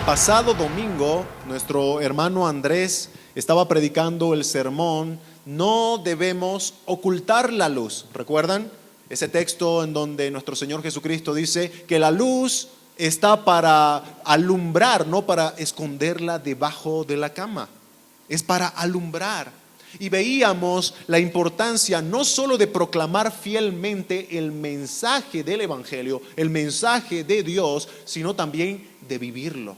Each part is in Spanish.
pasado domingo, nuestro hermano Andrés estaba predicando el sermón "No debemos ocultar la luz". ¿Recuerdan? Ese texto en donde nuestro Señor Jesucristo dice que la luz está para alumbrar, no para esconderla debajo de la cama. Es para alumbrar. Y veíamos la importancia no solo de proclamar fielmente el mensaje del Evangelio, el mensaje de Dios, sino también de vivirlo,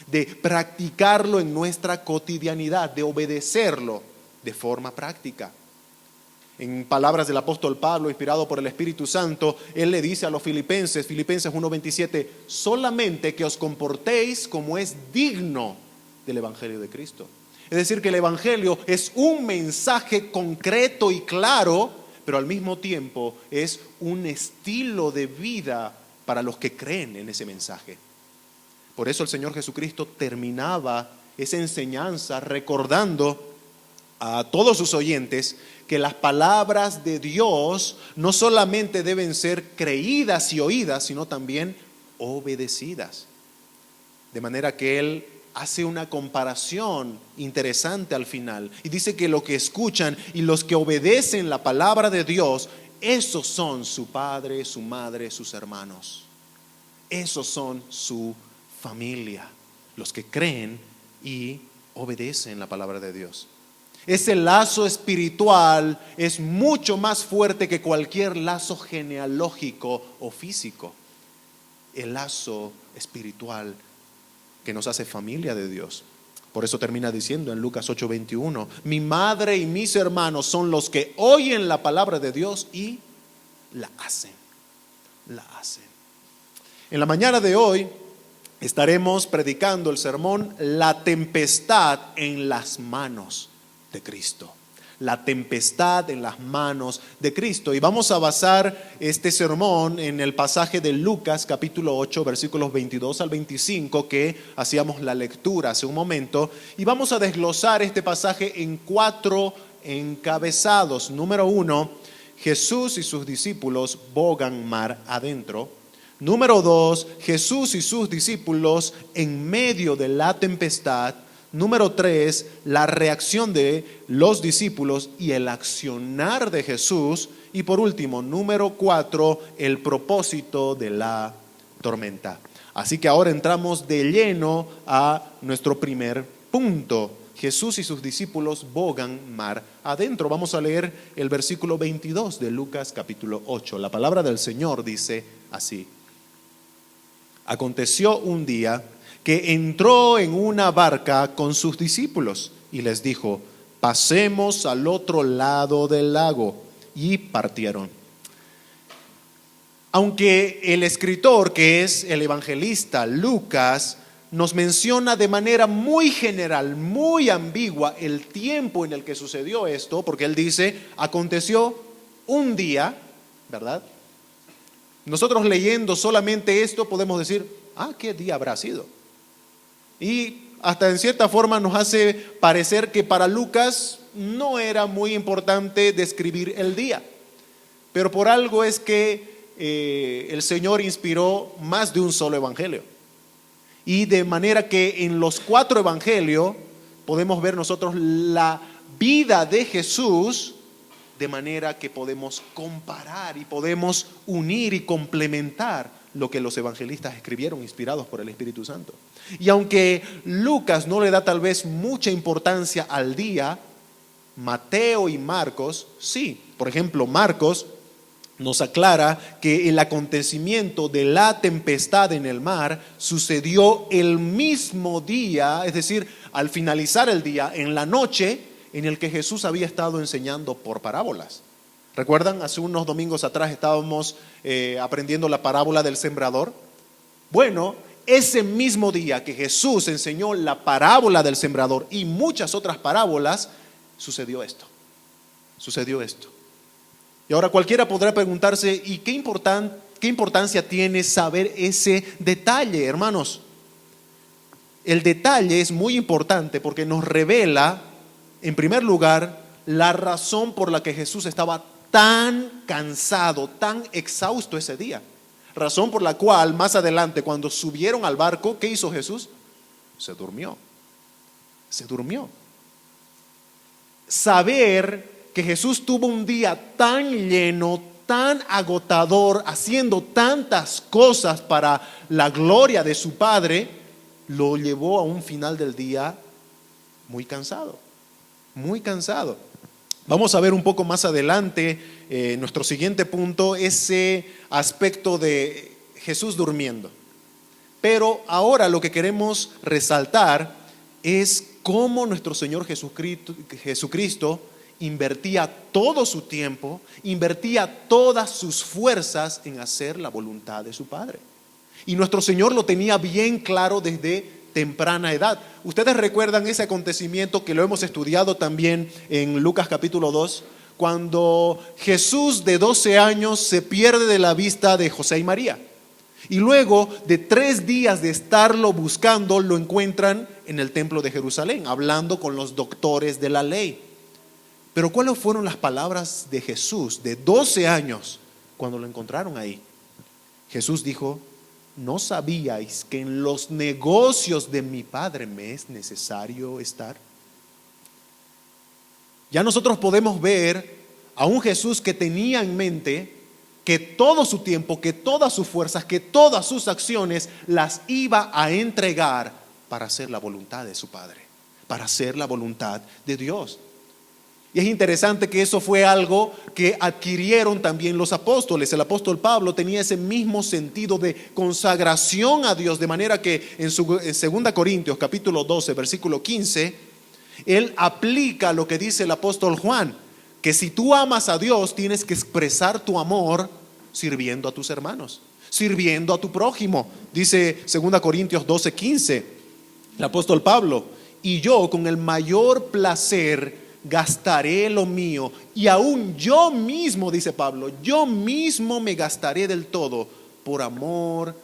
de practicarlo en nuestra cotidianidad, de obedecerlo de forma práctica. En palabras del apóstol Pablo, inspirado por el Espíritu Santo, él le dice a los Filipenses 1:27, solamente que os comportéis como es digno del Evangelio de Cristo. Es decir, que el Evangelio es un mensaje concreto y claro, pero al mismo tiempo es un estilo de vida para los que creen en ese mensaje. Por eso el Señor Jesucristo terminaba esa enseñanza recordando a todos sus oyentes que las palabras de Dios no solamente deben ser creídas y oídas, sino también obedecidas. De manera que Él hace una comparación interesante al final y dice que los que escuchan y los que obedecen la palabra de Dios, esos son su padre, su madre, sus hermanos. Esos son su familia, los que creen y obedecen la palabra de Dios. Ese lazo espiritual es mucho más fuerte que cualquier lazo genealógico o físico. El lazo espiritual que nos hace familia de Dios. Por eso termina diciendo en Lucas 8:21, mi madre y mis hermanos son los que oyen la palabra de Dios y la hacen. La hacen. En la mañana de hoy estaremos predicando el sermón La tempestad en las manos de Cristo. La tempestad en las manos de Cristo. Y vamos a basar este sermón en el pasaje de Lucas capítulo 8 versículos 22 al 25 que hacíamos la lectura hace un momento. Y vamos a desglosar este pasaje en 4 encabezados. Número 1, Jesús y sus discípulos bogan mar adentro. Número 2, Jesús y sus discípulos en medio de la tempestad. Número 3, la reacción de los discípulos y el accionar de Jesús. Y por último, número 4, el propósito de la tormenta. Así que ahora entramos de lleno a nuestro primer punto. Jesús y sus discípulos bogan mar adentro. Vamos a leer el versículo 22 de Lucas capítulo 8. La palabra del Señor dice así: aconteció un día que entró en una barca con sus discípulos y les dijo, pasemos al otro lado del lago, y partieron. Aunque el escritor, que es el evangelista Lucas, nos menciona de manera muy general, muy ambigua el tiempo en el que sucedió esto, porque él dice, aconteció un día, ¿verdad? Nosotros leyendo solamente esto podemos decir, ¿qué día habrá sido? Y hasta en cierta forma nos hace parecer que para Lucas no era muy importante describir el día. Pero por algo es que el Señor inspiró más de un solo evangelio. Y de manera que en los 4 evangelios podemos ver nosotros la vida de Jesús, de manera que podemos comparar y podemos unir y complementar lo que los evangelistas escribieron inspirados por el Espíritu Santo. Y aunque Lucas no le da tal vez mucha importancia al día, Mateo y Marcos sí. Por ejemplo, Marcos nos aclara que el acontecimiento de la tempestad en el mar sucedió el mismo día, es decir, al finalizar el día, en la noche en el que Jesús había estado enseñando por parábolas. ¿Recuerdan? Hace unos domingos atrás estábamos aprendiendo la parábola del sembrador. Bueno, ese mismo día que Jesús enseñó la parábola del sembrador y muchas otras parábolas, sucedió esto. Y ahora cualquiera podrá preguntarse, ¿y qué importancia tiene saber ese detalle, hermanos? El detalle es muy importante porque nos revela, en primer lugar, la razón por la que Jesús estaba tan cansado, tan exhausto ese día. Razón por la cual más adelante, cuando subieron al barco, ¿qué hizo Jesús? Se durmió. Se durmió. Saber que Jesús tuvo un día tan lleno, tan agotador, haciendo tantas cosas para la gloria de su Padre, lo llevó a un final del día muy cansado, muy cansado. Vamos a ver un poco más adelante, nuestro siguiente punto, ese aspecto de Jesús durmiendo. Pero ahora lo que queremos resaltar es cómo nuestro Señor Jesucristo invertía todo su tiempo, invertía todas sus fuerzas en hacer la voluntad de su Padre. Y nuestro Señor lo tenía bien claro desde temprana edad. Ustedes recuerdan ese acontecimiento que lo hemos estudiado también en Lucas capítulo 2, cuando Jesús de 12 años se pierde de la vista de José y María. Y luego de 3 días de estarlo buscando, lo encuentran en el templo de Jerusalén, hablando con los doctores de la ley. Pero ¿cuáles fueron las palabras de Jesús de 12 años cuando lo encontraron ahí? Jesús dijo: ¿no sabíais que en los negocios de mi Padre me es necesario estar? Ya nosotros podemos ver a un Jesús que tenía en mente que todo su tiempo, que todas sus fuerzas, que todas sus acciones las iba a entregar para hacer la voluntad de su Padre, para hacer la voluntad de Dios. Y es interesante que eso fue algo que adquirieron también los apóstoles. El apóstol Pablo tenía ese mismo sentido de consagración a Dios, de manera que en 2 Corintios capítulo 12, versículo 15, él aplica lo que dice el apóstol Juan, que si tú amas a Dios, tienes que expresar tu amor sirviendo a tus hermanos, sirviendo a tu prójimo. Dice 2 Corintios 12, 15, el apóstol Pablo: y yo con el mayor placer gastaré lo mío, y aún yo mismo, dice Pablo, yo mismo me gastaré del todo por amor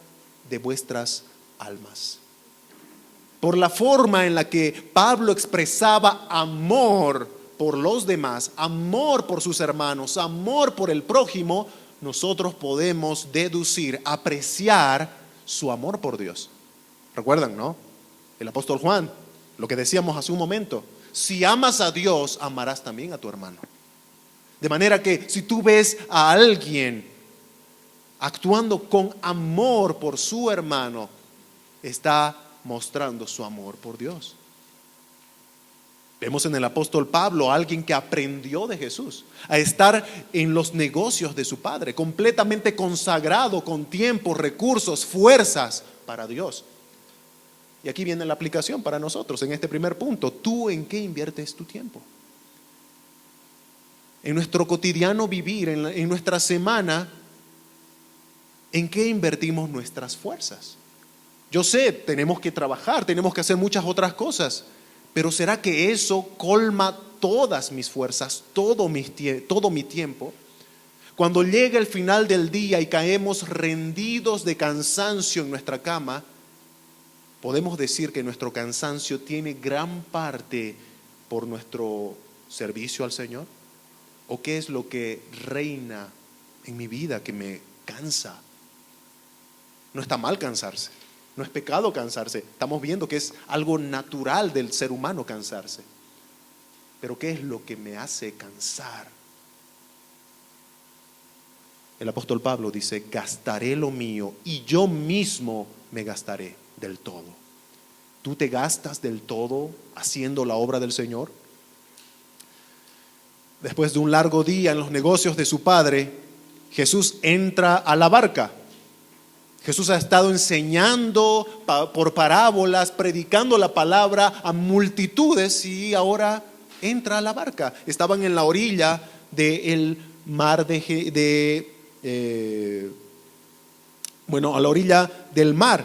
de vuestras almas. Por la forma en la que Pablo expresaba amor por los demás, amor por sus hermanos, amor por el prójimo, nosotros podemos deducir, apreciar su amor por Dios. ¿Recuerdan, no? El apóstol Juan, lo que decíamos hace un momento: si amas a Dios, amarás también a tu hermano. De manera que si tú ves a alguien actuando con amor por su hermano, está mostrando su amor por Dios. Vemos en el apóstol Pablo a alguien que aprendió de Jesús a estar en los negocios de su Padre, completamente consagrado, con tiempo, recursos, fuerzas para Dios. Y aquí viene la aplicación para nosotros en este primer punto. ¿Tú en qué inviertes tu tiempo? En nuestro cotidiano vivir, en nuestra semana, ¿en qué invertimos nuestras fuerzas? Yo sé, tenemos que trabajar, tenemos que hacer muchas otras cosas, pero ¿será que eso colma todas mis fuerzas, todo mi tiempo? Cuando llega el final del día y caemos rendidos de cansancio en nuestra cama, podemos decir que nuestro cansancio tiene gran parte por nuestro servicio al Señor. ¿O qué es lo que reina en mi vida que me cansa? No está mal cansarse, no es pecado cansarse. Estamos viendo que es algo natural del ser humano cansarse. Pero ¿qué es lo que me hace cansar? El apóstol Pablo dice: gastaré lo mío y yo mismo me gastaré del todo. ¿Tú te gastas del todo haciendo la obra del Señor? Después de un largo día en los negocios de su Padre, Jesús entra a la barca. Jesús ha estado enseñando por parábolas, predicando la palabra a multitudes, y ahora entra a la barca. Estaban en la orilla del mar a la orilla del mar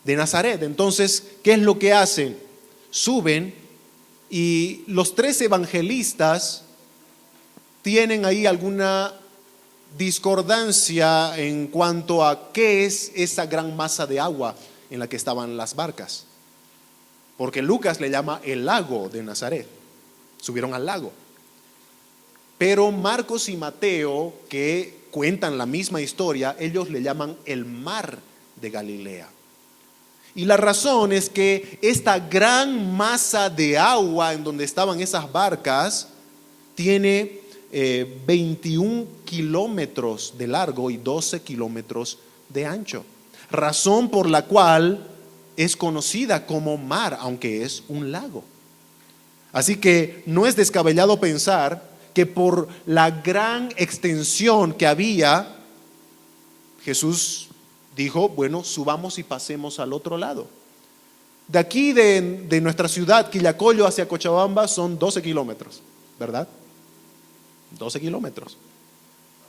de Nazaret. Entonces, ¿qué es lo que hacen? Suben, y los 3 evangelistas tienen ahí alguna discordancia en cuanto a qué es esa gran masa de agua en la que estaban las barcas. Porque Lucas le llama el lago de Nazaret. Subieron al lago. Pero Marcos y Mateo, que cuentan la misma historia, ellos le llaman el mar de Galilea. Y la razón es que esta gran masa de agua en donde estaban esas barcas tiene 21 kilómetros de largo y 12 kilómetros de ancho. Razón por la cual es conocida como mar, aunque es un lago. Así que no es descabellado pensar que por la gran extensión que había, Jesús dijo, bueno, subamos y pasemos al otro lado. De aquí de nuestra ciudad, Quillacollo, hacia Cochabamba son 12 kilómetros, ¿verdad? 12 kilómetros,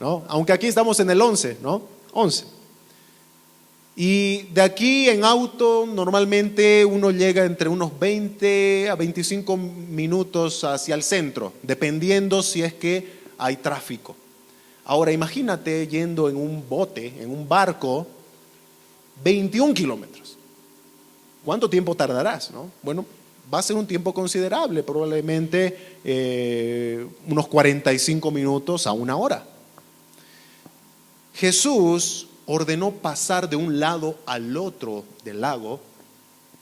¿no? Aunque aquí estamos en el 11, ¿no? 11. Y de aquí en auto normalmente uno llega entre unos 20 a 25 minutos hacia el centro, dependiendo si es que hay tráfico. Ahora imagínate yendo en un bote, en un barco, 21 kilómetros. ¿Cuánto tiempo tardarás, no? Bueno, va a ser un tiempo considerable, probablemente unos 45 minutos a una hora. Jesús ordenó pasar de un lado al otro del lago,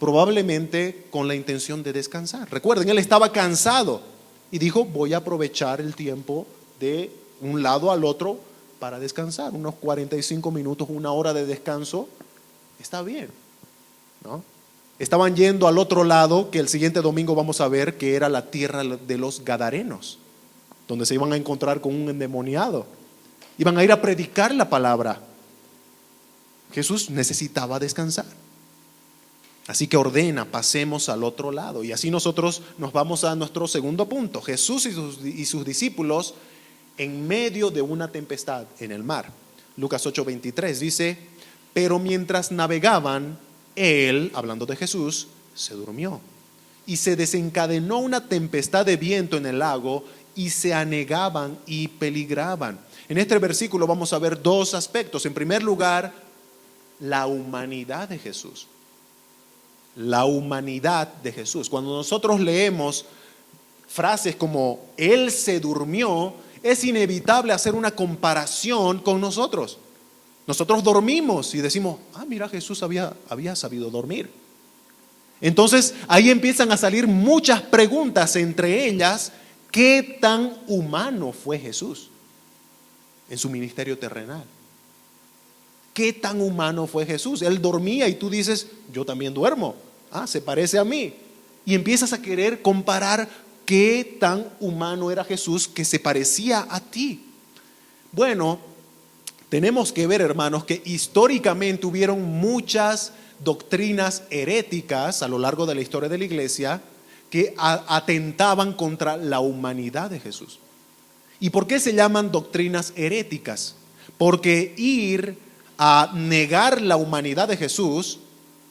probablemente con la intención de descansar. Recuerden, él estaba cansado y dijo, voy a aprovechar el tiempo de un lado al otro para descansar. Unos 45 minutos, una hora de descanso, está bien, ¿no? Estaban yendo al otro lado, que el siguiente domingo vamos a ver que era la tierra de los Gadarenos, donde se iban a encontrar con un endemoniado. Iban a ir a predicar la palabra. Jesús necesitaba descansar. Así que ordena, pasemos al otro lado. Y así nosotros nos vamos a nuestro segundo punto. Jesús y sus discípulos en medio de una tempestad en el mar. Lucas 8:23 dice, pero mientras navegaban, él, hablando de Jesús, se durmió. Y se desencadenó una tempestad de viento en el lago y se anegaban y peligraban. En este versículo vamos a ver dos aspectos. En primer lugar, la humanidad de Jesús. La humanidad de Jesús. Cuando nosotros leemos frases como Él se durmió, es inevitable hacer una comparación con nosotros. Nosotros dormimos y decimos, mira, Jesús había sabido dormir. Entonces ahí empiezan a salir muchas preguntas, entre ellas, ¿qué tan humano fue Jesús en su ministerio terrenal? ¿Qué tan humano fue Jesús? Él dormía y tú dices, yo también duermo. Se parece a mí. Y empiezas a querer comparar qué tan humano era Jesús que se parecía a ti. Bueno, tenemos que ver, hermanos, que históricamente hubieron muchas doctrinas heréticas a lo largo de la historia de la iglesia que atentaban contra la humanidad de Jesús. ¿Y por qué se llaman doctrinas heréticas? Porque ir a negar la humanidad de Jesús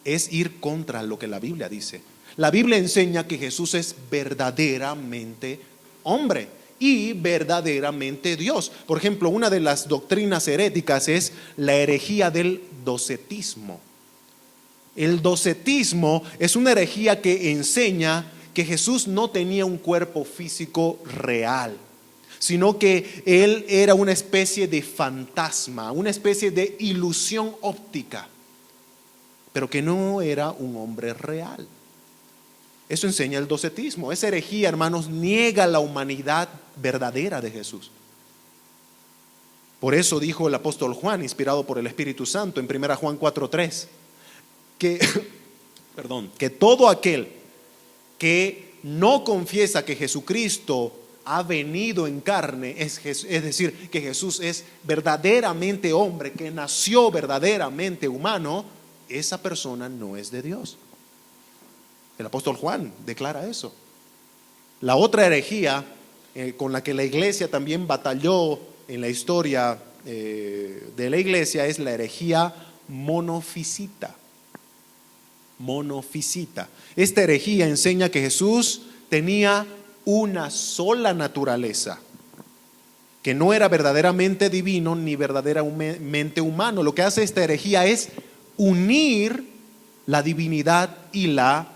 es ir contra lo que la Biblia dice. La Biblia enseña que Jesús es verdaderamente hombre y verdaderamente Dios. Por ejemplo, una de las doctrinas heréticas es la herejía del docetismo. El docetismo es una herejía que enseña que Jesús no tenía un cuerpo físico real, sino que Él era una especie de fantasma, una especie de ilusión óptica, pero que no era un hombre real. Eso enseña el docetismo. Esa herejía, hermanos, niega la humanidad verdadera de Jesús. Por eso dijo el apóstol Juan, inspirado por el Espíritu Santo, en 1 Juan 4:3, que todo aquel que no confiesa que Jesucristo ha venido en carne, es decir, que Jesús es verdaderamente hombre, que nació verdaderamente humano, esa persona no es de Dios. El apóstol Juan declara eso. La otra herejía con la que la iglesia también batalló en la historia de la iglesia es la herejía monofisita. Monofisita. Esta herejía enseña que Jesús tenía una sola naturaleza, que no era verdaderamente divino ni verdaderamente humano. Lo que hace esta herejía es unir la divinidad y la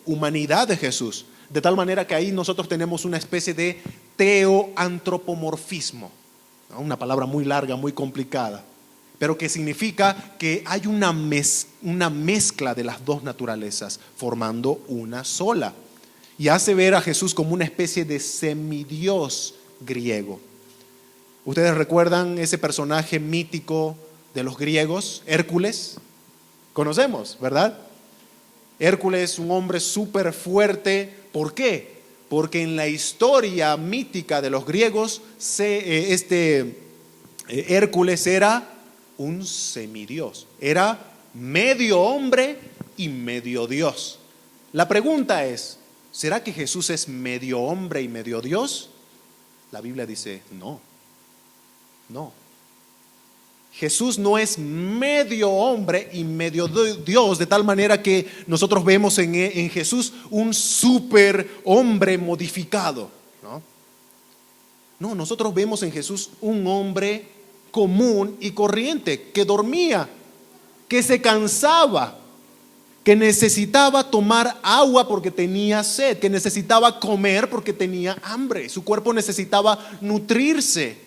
humanidad de Jesús, de tal manera que ahí nosotros tenemos una especie de teoantropomorfismo, ¿no? Una palabra muy larga, muy complicada. pero que significa que hay una mezcla de las dos naturalezas, formando una sola. Y hace ver a Jesús como una especie de semidios griego. ¿Ustedes recuerdan ese personaje mítico de los griegos, Hércules? Conocemos, ¿verdad? Hércules, un hombre súper fuerte. ¿Por qué? Porque en la historia mítica de los griegos, Hércules era un semidios. Era medio hombre y medio Dios. La pregunta es, ¿será que Jesús es medio hombre y medio Dios? La Biblia dice, no. Jesús no es medio hombre y medio Dios, de tal manera que nosotros vemos en Jesús un super hombre modificado. No, nosotros vemos en Jesús un hombre común y corriente, que dormía, que se cansaba, que necesitaba tomar agua porque tenía sed, que necesitaba comer porque tenía hambre, su cuerpo necesitaba nutrirse.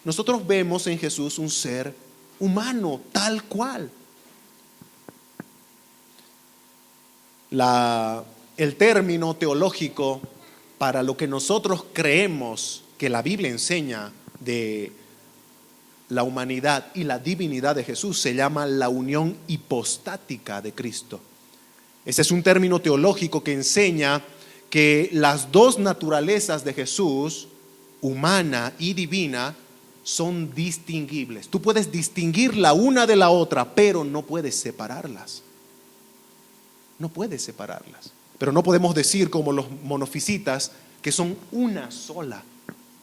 Nosotros vemos en Jesús un ser humano tal cual. El término teológico para lo que nosotros creemos que la Biblia enseña de la humanidad y la divinidad de Jesús se llama la unión hipostática de Cristo. Ese es un término teológico que enseña que las dos naturalezas de Jesús, humana y divina, son distinguibles. Tú puedes distinguir la una de la otra, pero no puedes separarlas. No puedes separarlas. Pero no podemos decir como los monofisitas que son una sola.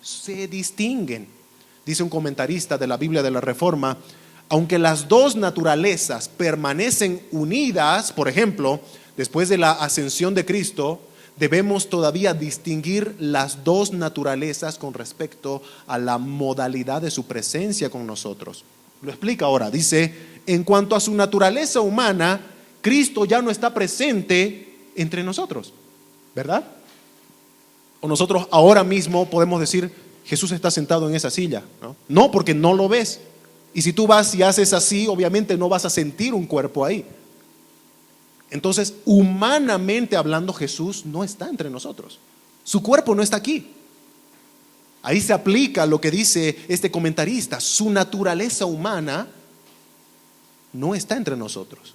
Se distinguen. Dice un comentarista de la Biblia de la Reforma, aunque las dos naturalezas permanecen unidas, por ejemplo, después de la ascensión de Cristo, debemos todavía distinguir las dos naturalezas con respecto a la modalidad de su presencia con nosotros. Lo explica ahora, dice, en cuanto a su naturaleza humana, Cristo ya no está presente entre nosotros, ¿verdad? O nosotros ahora mismo podemos decir, Jesús está sentado en esa silla, ¿no? No, porque no lo ves. Y si tú vas y haces así, obviamente no vas a sentir un cuerpo ahí. Entonces, humanamente hablando, Jesús no está entre nosotros. Su cuerpo no está aquí. Ahí se aplica lo que dice este comentarista. Su naturaleza humana no está entre nosotros.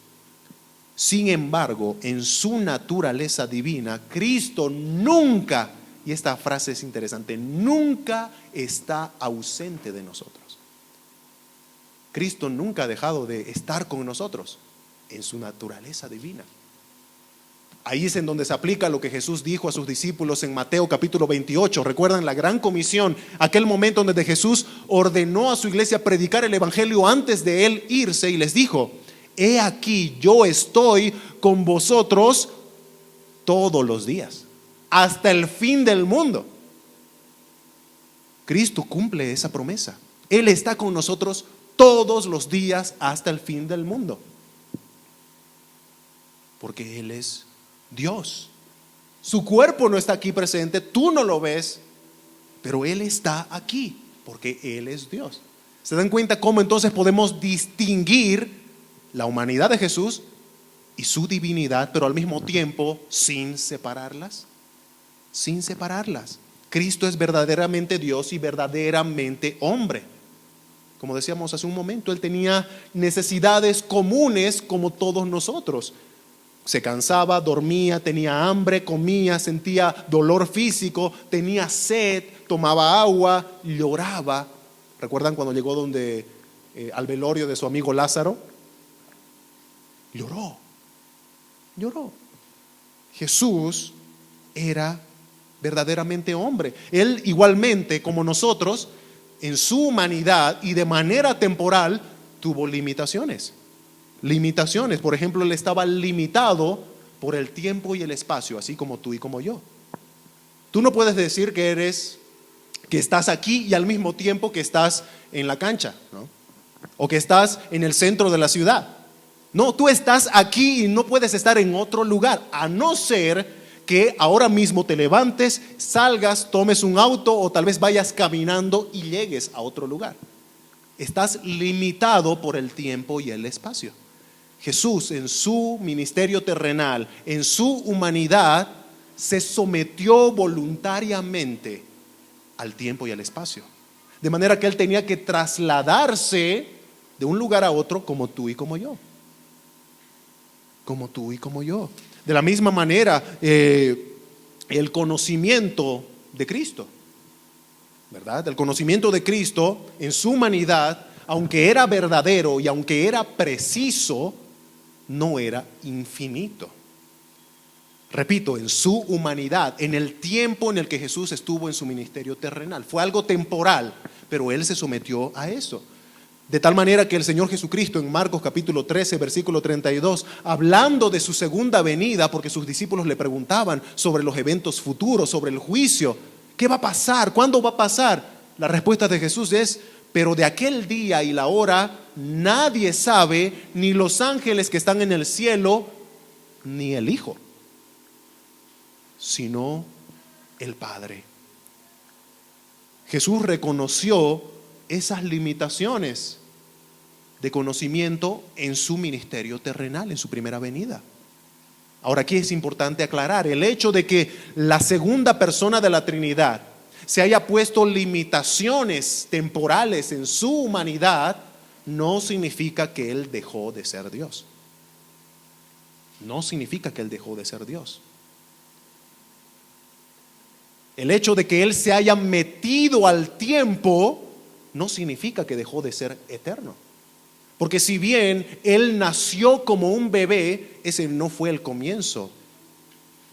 Sin embargo, en su naturaleza divina, Cristo nunca, y esta frase es interesante, nunca está ausente de nosotros. Cristo nunca ha dejado de estar con nosotros en su naturaleza divina. Ahí es en donde se aplica lo que Jesús dijo a sus discípulos en Mateo capítulo 28. ¿Recuerdan la gran comisión? Aquel momento donde Jesús ordenó a su iglesia predicar el evangelio antes de él irse y les dijo: he aquí, yo estoy con vosotros todos los días, hasta el fin del mundo. Cristo cumple esa promesa. Él está con nosotros todos los días hasta el fin del mundo. Porque Él es Dios. Su cuerpo no está aquí presente, tú no lo ves, pero Él está aquí porque Él es Dios. ¿Se dan cuenta cómo entonces podemos distinguir la humanidad de Jesús y su divinidad, pero al mismo tiempo sin separarlas? Sin separarlas. Cristo es verdaderamente Dios y verdaderamente hombre. Como decíamos hace un momento, Él tenía necesidades comunes como todos nosotros. Se cansaba, dormía, tenía hambre, comía, sentía dolor físico, tenía sed, tomaba agua, lloraba. ¿Recuerdan cuando llegó al velorio de su amigo Lázaro? Lloró. Jesús era verdaderamente hombre. Él igualmente como nosotros, en su humanidad y de manera temporal, tuvo limitaciones. Por ejemplo, Él estaba limitado por el tiempo y el espacio, así como tú y como yo. Tú no puedes decir que estás aquí y al mismo tiempo que estás en la cancha, ¿no? O que estás en el centro de la ciudad. No, tú estás aquí y no puedes estar en otro lugar, a no ser que ahora mismo te levantes, salgas, tomes un auto o tal vez vayas caminando y llegues a otro lugar. Estás limitado por el tiempo y el espacio. Jesús, en su ministerio terrenal, en su humanidad, se sometió voluntariamente al tiempo y al espacio. De manera que Él tenía que trasladarse de un lugar a otro como tú y como yo. Como tú y como yo. De la misma manera, el conocimiento de Cristo, ¿verdad? El conocimiento de Cristo en su humanidad, aunque era verdadero y aunque era preciso, no era infinito. Repito, en su humanidad, en el tiempo en el que Jesús estuvo en su ministerio terrenal, fue algo temporal, pero Él se sometió a eso. De tal manera que el Señor Jesucristo en Marcos capítulo 13, versículo 32, hablando de su segunda venida, porque sus discípulos le preguntaban sobre los eventos futuros, sobre el juicio, ¿qué va a pasar? ¿Cuándo va a pasar? La respuesta de Jesús es: pero de aquel día y la hora nadie sabe, ni los ángeles que están en el cielo, ni el Hijo, sino el Padre. Jesús reconoció esas limitaciones de conocimiento en su ministerio terrenal, en su primera venida. Ahora, aquí es importante aclarar: el hecho de que la segunda persona de la Trinidad se haya puesto limitaciones temporales en su humanidad no significa que Él dejó de ser Dios. No significa que Él dejó de ser Dios. El hecho de que Él se haya metido al tiempo no significa que dejó de ser eterno. Porque si bien Él nació como un bebé, ese no fue el comienzo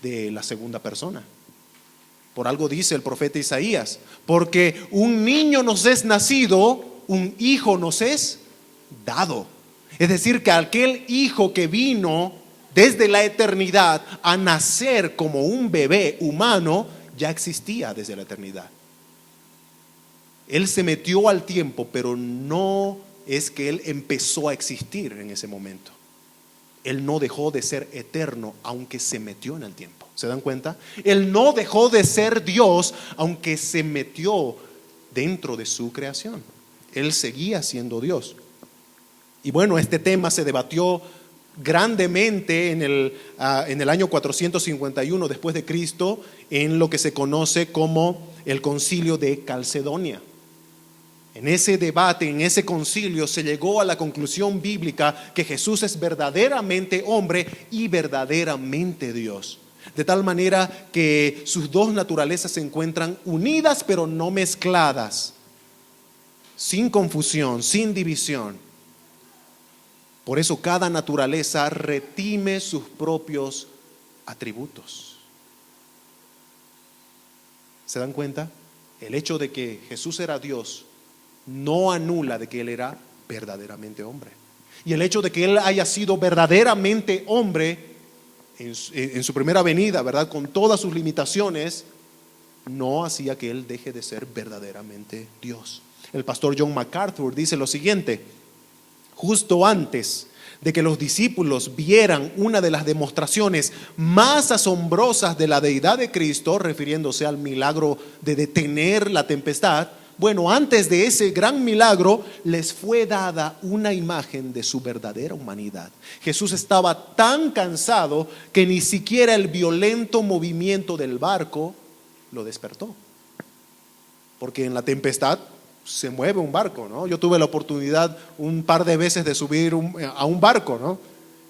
de la segunda persona. Por algo dice el profeta Isaías: porque un niño nos es nacido, un hijo nos es dado. Es decir, que aquel hijo que vino desde la eternidad a nacer como un bebé humano ya existía desde la eternidad. Él se metió al tiempo, pero no es que Él empezó a existir en ese momento. Él no dejó de ser eterno, aunque se metió en el tiempo. ¿Se dan cuenta? Él no dejó de ser Dios, aunque se metió dentro de su creación. Él seguía siendo Dios. Y bueno, este tema se debatió grandemente en el año 451 después de Cristo, en lo que se conoce como el Concilio de Calcedonia. En ese debate, en ese concilio, se llegó a la conclusión bíblica que Jesús es verdaderamente hombre y verdaderamente Dios. De tal manera que sus dos naturalezas se encuentran unidas pero no mezcladas, sin confusión, sin división. Por eso cada naturaleza retime sus propios atributos. ¿Se dan cuenta? El hecho de que Jesús era Dios no anula de que Él era verdaderamente hombre. Y el hecho de que Él haya sido verdaderamente hombre en su primera venida, ¿verdad?, con todas sus limitaciones, no hacía que Él deje de ser verdaderamente Dios. El pastor John MacArthur dice lo siguiente: justo antes de que los discípulos vieran una de las demostraciones más asombrosas de la deidad de Cristo, refiriéndose al milagro de detener la tempestad, bueno, antes de ese gran milagro les fue dada una imagen de su verdadera humanidad. Jesús estaba tan cansado que ni siquiera el violento movimiento del barco lo despertó. Porque en la tempestad se mueve un barco, ¿no? Yo tuve la oportunidad un par de veces de subir a un barco, ¿no?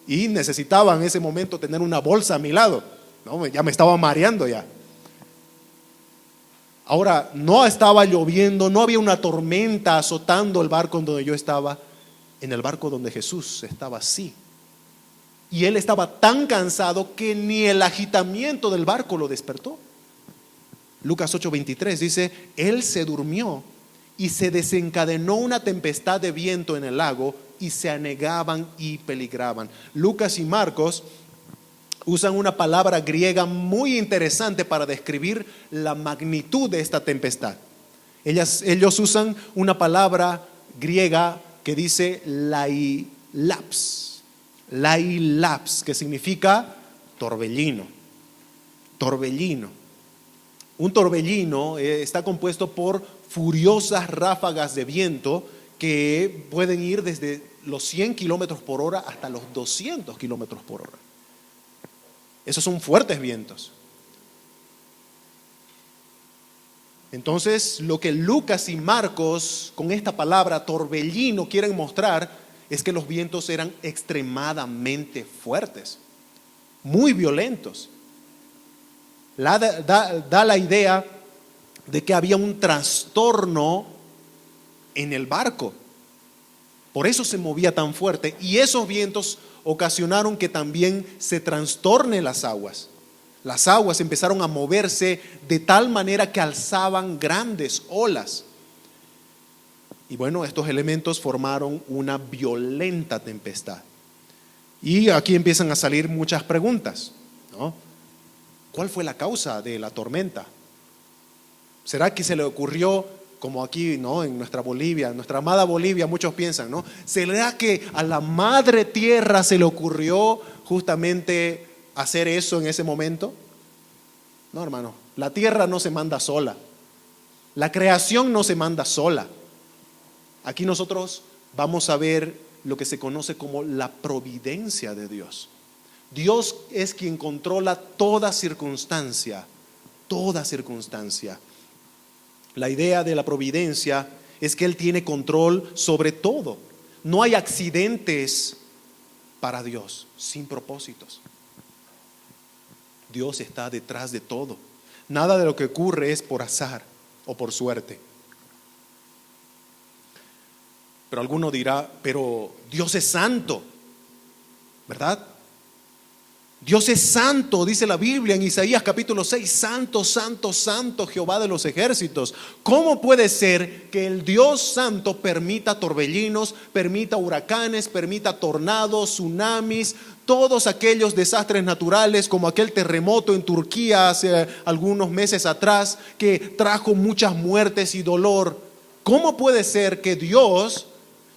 Y necesitaba en ese momento tener una bolsa a mi lado, ¿no? Ya me estaba mareando ya. Ahora, no estaba lloviendo, no había una tormenta azotando el barco en donde yo estaba. En el barco donde Jesús estaba, sí. Y Él estaba tan cansado que ni el agitamiento del barco lo despertó. Lucas 8:23 dice: Él se durmió y se desencadenó una tempestad de viento en el lago y se anegaban y peligraban. Lucas y Marcos usan una palabra griega muy interesante para describir la magnitud de esta tempestad. Ellos usan una palabra griega que dice lailaps, que significa torbellino. Un torbellino está compuesto por furiosas ráfagas de viento que pueden ir desde los 100 kilómetros por hora hasta los 200 kilómetros por hora. Esos son fuertes vientos. Entonces, lo que Lucas y Marcos con esta palabra torbellino quieren mostrar es que los vientos eran extremadamente fuertes, muy violentos. Da la idea de que había un trastorno en el barco. Por eso se movía tan fuerte, y esos vientos ocasionaron que también se trastornen las aguas. Las aguas empezaron a moverse de tal manera que alzaban grandes olas. Y bueno, estos elementos formaron una violenta tempestad. Y aquí empiezan a salir muchas preguntas, ¿no? ¿Cuál fue la causa de la tormenta? ¿Será que se le ocurrió, como aquí, ¿no?, en nuestra Bolivia, en nuestra amada Bolivia, muchos piensan, ¿no? ¿Será que a la madre tierra se le ocurrió justamente hacer eso en ese momento? No, hermano, la tierra no se manda sola. La creación no se manda sola. Aquí nosotros vamos a ver lo que se conoce como la providencia de Dios. Dios es quien controla toda circunstancia, toda circunstancia. La idea de la providencia es que Él tiene control sobre todo. No hay accidentes para Dios, sin propósitos. Dios está detrás de todo. Nada de lo que ocurre es por azar o por suerte. Pero alguno dirá, pero Dios es santo, ¿verdad? Dios es santo, dice la Biblia en Isaías capítulo 6, santo, santo, santo Jehová de los ejércitos. ¿Cómo puede ser que el Dios santo permita torbellinos, permita huracanes, permita tornados, tsunamis, todos aquellos desastres naturales como aquel terremoto en Turquía hace algunos meses atrás que trajo muchas muertes y dolor? ¿Cómo puede ser que Dios,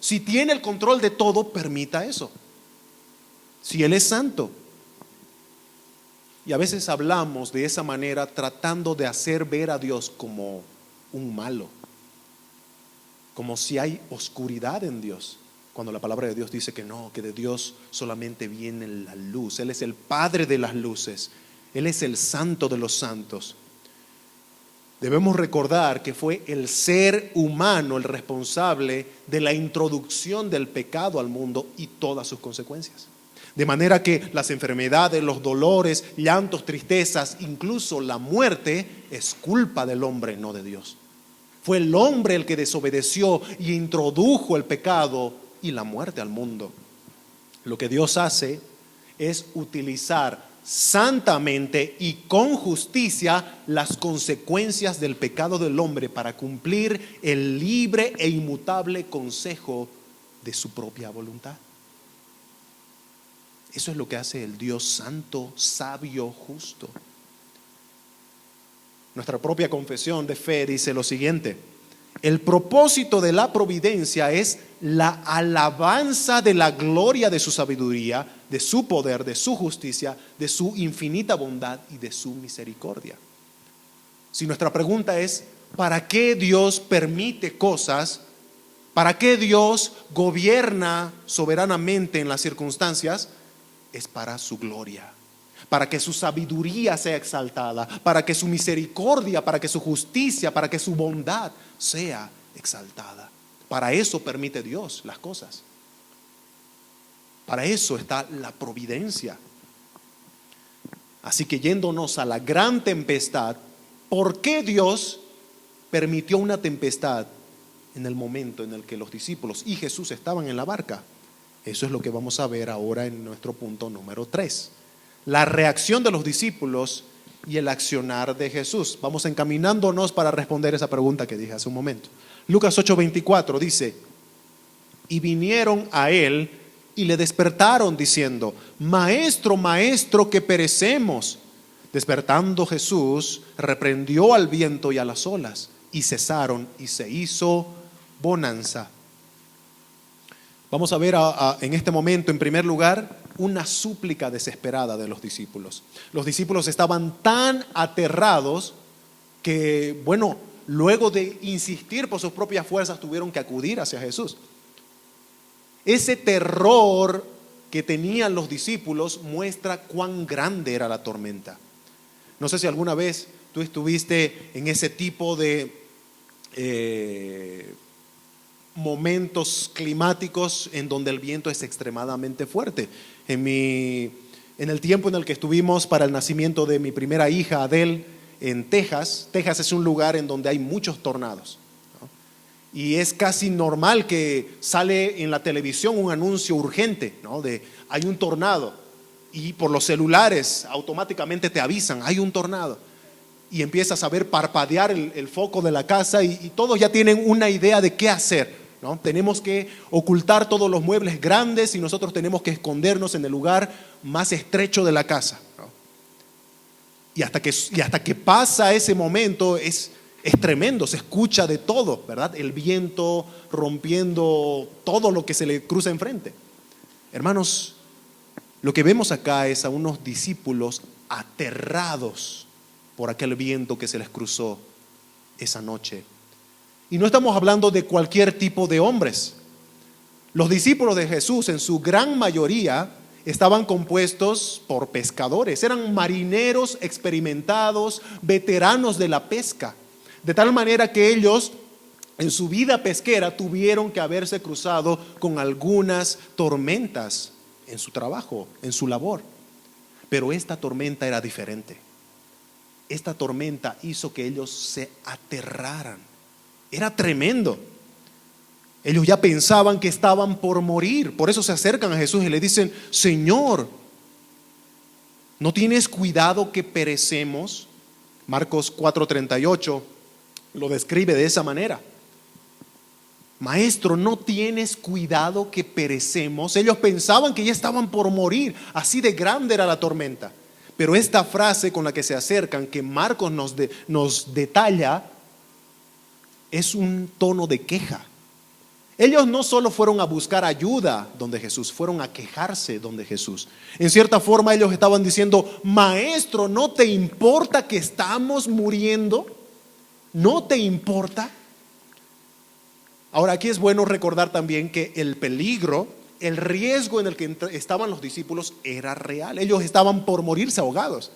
si tiene el control de todo, permita eso? Si Él es santo. Y a veces hablamos de esa manera tratando de hacer ver a Dios como un malo, como si hay oscuridad en Dios, cuando la palabra de Dios dice que no, que de Dios solamente viene la luz. Él es el Padre de las luces, Él es el Santo de los santos. Debemos recordar que fue el ser humano el responsable de la introducción del pecado al mundo y todas sus consecuencias. De manera que las enfermedades, los dolores, llantos, tristezas, incluso la muerte es culpa del hombre, no de Dios. Fue el hombre el que desobedeció y introdujo el pecado y la muerte al mundo. Lo que Dios hace es utilizar santamente y con justicia las consecuencias del pecado del hombre para cumplir el libre e inmutable consejo de su propia voluntad. Eso es lo que hace el Dios santo, sabio, justo. Nuestra propia confesión de fe dice lo siguiente: el propósito de la providencia es la alabanza de la gloria de su sabiduría, de su poder, de su justicia, de su infinita bondad y de su misericordia. Si nuestra pregunta es, ¿para qué Dios permite cosas? ¿Para qué Dios gobierna soberanamente en las circunstancias? Es para su gloria, para que su sabiduría sea exaltada, para que su misericordia, para que su justicia, para que su bondad sea exaltada. Para eso permite Dios las cosas. Para eso está la providencia. Así que yéndonos a la gran tempestad, ¿por qué Dios permitió una tempestad en el momento en el que los discípulos y Jesús estaban en la barca? Eso es lo que vamos a ver ahora en nuestro punto número 3. La reacción de los discípulos y el accionar de Jesús. Vamos encaminándonos para responder esa pregunta que dije hace un momento. Lucas 8:24 dice: y vinieron a él y le despertaron diciendo: Maestro, maestro, que perecemos. Despertando Jesús, reprendió al viento y a las olas, y cesaron, y se hizo bonanza. Vamos a ver en este momento, en primer lugar, una súplica desesperada de los discípulos. Los discípulos estaban tan aterrados que, bueno, luego de insistir por sus propias fuerzas, tuvieron que acudir hacia Jesús. Ese terror que tenían los discípulos muestra cuán grande era la tormenta. No sé si alguna vez tú estuviste en ese tipo de momentos climáticos en donde el viento es extremadamente fuerte. En el tiempo en el que estuvimos para el nacimiento de mi primera hija, Adele, en Texas. Texas es un lugar en donde hay muchos tornados, ¿no? Y es casi normal que sale en la televisión un anuncio urgente, ¿no? De hay un tornado, y por los celulares automáticamente te avisan, hay un tornado. Y empiezas a ver parpadear el foco de la casa y todos ya tienen una idea de qué hacer, ¿no? Tenemos que ocultar todos los muebles grandes y nosotros tenemos que escondernos en el lugar más estrecho de la casa, ¿no? Y hasta que pasa ese momento es tremendo, se escucha de todo, ¿verdad? El viento rompiendo todo lo que se le cruza enfrente. Hermanos, lo que vemos acá es a unos discípulos aterrados por aquel viento que se les cruzó esa noche. Y no estamos hablando de cualquier tipo de hombres. Los discípulos de Jesús, en su gran mayoría, estaban compuestos por pescadores. Eran marineros experimentados, veteranos de la pesca. De tal manera que ellos, en su vida pesquera, tuvieron que haberse cruzado con algunas tormentas en su trabajo, en su labor. Pero esta tormenta era diferente. Esta tormenta hizo que ellos se aterraran. Era tremendo. Ellos ya pensaban que estaban por morir. Por eso se acercan a Jesús y le dicen: Señor, ¿no tienes cuidado que perecemos? Marcos 4:38 lo describe de esa manera. Maestro, ¿no tienes cuidado que perecemos? Ellos pensaban que ya estaban por morir. Así de grande era la tormenta. Pero esta frase con la que se acercan, que Marcos nos detalla, es un tono de queja. Ellos no solo fueron a buscar ayuda donde Jesús, fueron a quejarse donde Jesús. En cierta forma ellos estaban diciendo: Maestro, ¿no te importa que estamos muriendo? ¿No te importa? Ahora, aquí es bueno recordar también que el peligro, el riesgo en el que estaban los discípulos era real. Ellos estaban por morirse ahogados.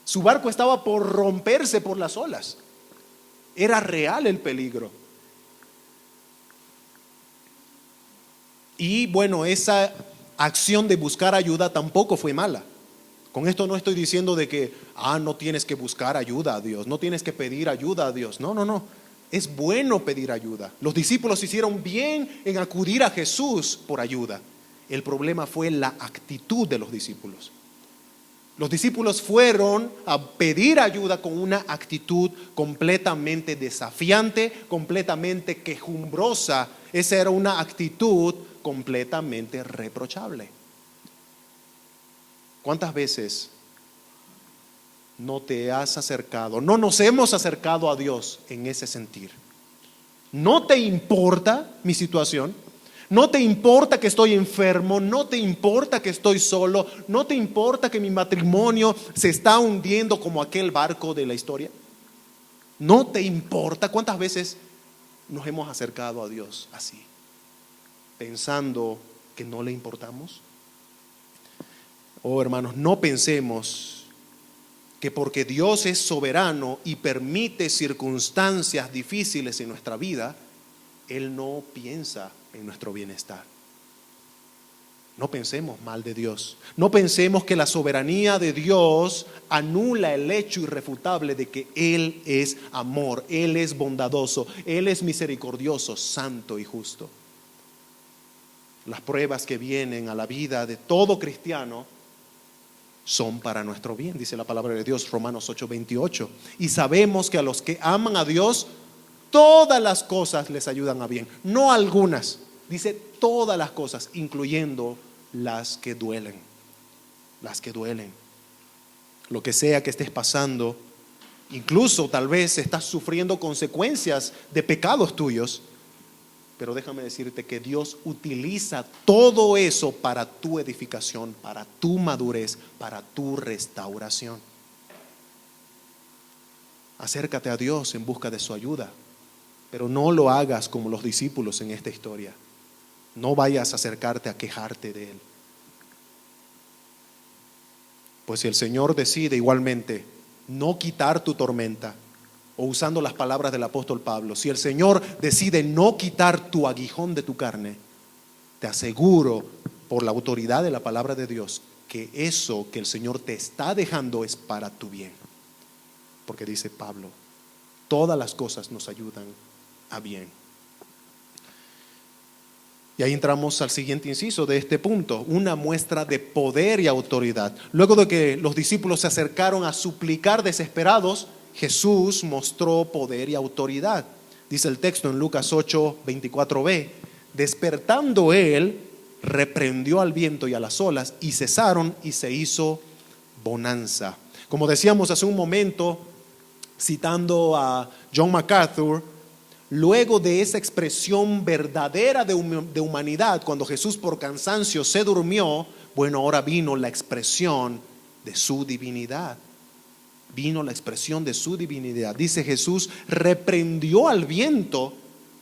Su barco estaba por romperse por las olas. Era real el peligro. Y bueno, esa acción de buscar ayuda tampoco fue mala. Con esto no estoy diciendo de que no tienes que buscar ayuda a Dios, no tienes que pedir ayuda a Dios. No. Es bueno pedir ayuda. Los discípulos hicieron bien en acudir a Jesús por ayuda. El problema fue la actitud de los discípulos. Los discípulos fueron a pedir ayuda con una actitud completamente desafiante, completamente quejumbrosa. Esa era una actitud completamente reprochable. ¿Cuántas veces no te has acercado, no nos hemos acercado a Dios en ese sentir? ¿No te importa mi situación? ¿No te importa que estoy enfermo? ¿No te importa que estoy solo? ¿No te importa que mi matrimonio se está hundiendo como aquel barco de la historia? ¿No te importa? ¿Cuántas veces nos hemos acercado a Dios así, pensando que no le importamos? Oh, hermanos, no pensemos que porque Dios es soberano y permite circunstancias difíciles en nuestra vida, Él no piensa en nuestro bienestar. No pensemos mal de Dios. No pensemos que la soberanía de Dios anula el hecho irrefutable de que Él es amor, Él es bondadoso, Él es misericordioso, santo y justo. Las pruebas que vienen a la vida de todo cristiano son para nuestro bien, dice la palabra de Dios, Romanos 8:28. Y sabemos que a los que aman a Dios, todas las cosas les ayudan a bien. No algunas, dice todas las cosas, incluyendo las que duelen. Las que duelen. Lo que sea que estés pasando, incluso tal vez estás sufriendo consecuencias de pecados tuyos. Pero déjame decirte que Dios utiliza todo eso para tu edificación, para tu madurez, para tu restauración. Acércate a Dios en busca de su ayuda, pero no lo hagas como los discípulos en esta historia. No vayas a acercarte a quejarte de Él. Pues si el Señor decide igualmente no quitar tu tormenta, o usando las palabras del apóstol Pablo, si el Señor decide no quitar tu aguijón de tu carne, te aseguro por la autoridad de la palabra de Dios que eso que el Señor te está dejando es para tu bien. Porque dice Pablo, todas las cosas nos ayudan a bien. Y ahí entramos al siguiente inciso de este punto, una muestra de poder y autoridad. Luego de que los discípulos se acercaron a suplicar desesperados, Jesús mostró poder y autoridad. Dice el texto en Lucas 8:24b, despertando él, reprendió al viento y a las olas, y cesaron, y se hizo bonanza. Como decíamos hace un momento, citando a John MacArthur, luego de esa expresión verdadera de humanidad, cuando Jesús por cansancio se durmió, bueno, ahora vino la expresión de su divinidad. Vino la expresión de su divinidad. Dice Jesús, reprendió al viento